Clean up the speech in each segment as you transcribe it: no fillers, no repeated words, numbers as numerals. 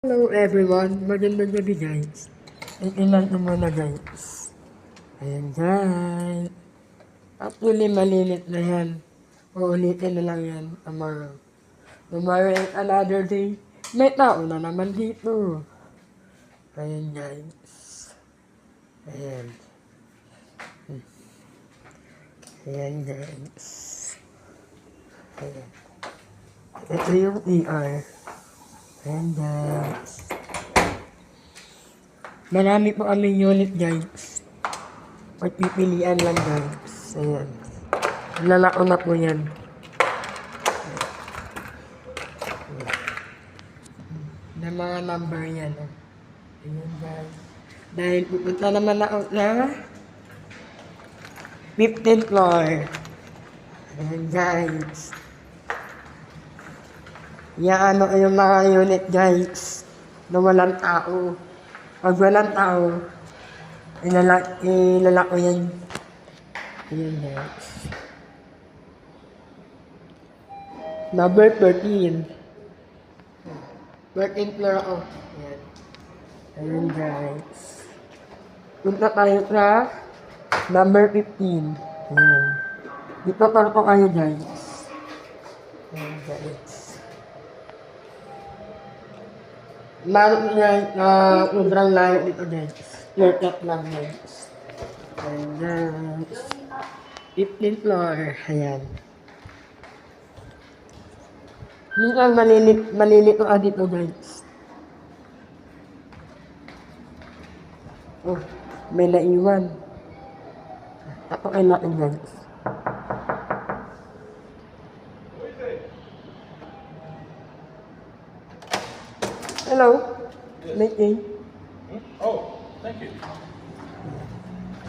Hello everyone, magandang gabi guys. Ito lang naman na guys. Ayan guys. Actually malilit na yan. Uulitin na lang yan tomorrow. Tomorrow is another day. May tao na naman dito. Ayan guys. Ayan. Ayan guys. Ayan. Ito yung ER. Ayan guys. Marami po kaming unit guys. Pagpipilian lang guys. Ayan. Lalako na po yan. Na mga number yan. Ayan guys. Dahil pupunta naman ako sa 15th floor. Ayan guys. Yan yung mga unit guys. Na walang tao. Pag walang tao, ilalako yan. Ayan guys. Number 13. 13th floor ako. Ayan. Ayan guys. Punta tayo sa number 15. Ayan. Dito pa kayo guys. Ayan guys. Meron nga sobrang layo dito guys. Clear cut lang guys. Ayan guys. 15th floor. Ayan. Minsan malilito ka dito guys. Oh, may naiwan. Tapakin natin guys. Hello. Yes. Meeting. Oh, thank you.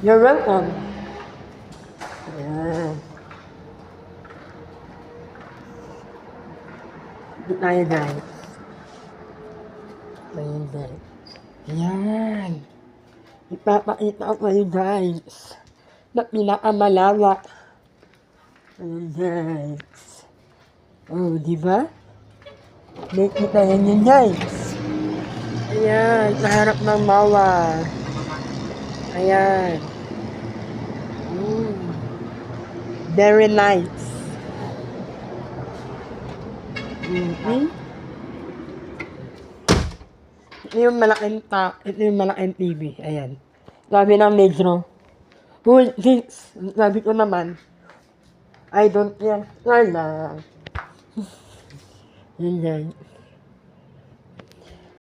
You're welcome. Ayan. Dito tayo guys. Ayan guys. Ayan. Ipapakita ko kayo guys. Na pinakamalawak. Ayan guys. Oh, di ba? Nakikita yan guys. Ayan, sa harap ng mawa. Ayan. Very nice. Ito yung malaking TV. Ayan. Sabi ng negro. Who thinks? Sabi ko naman. I don't care. Wala. Ayan guys.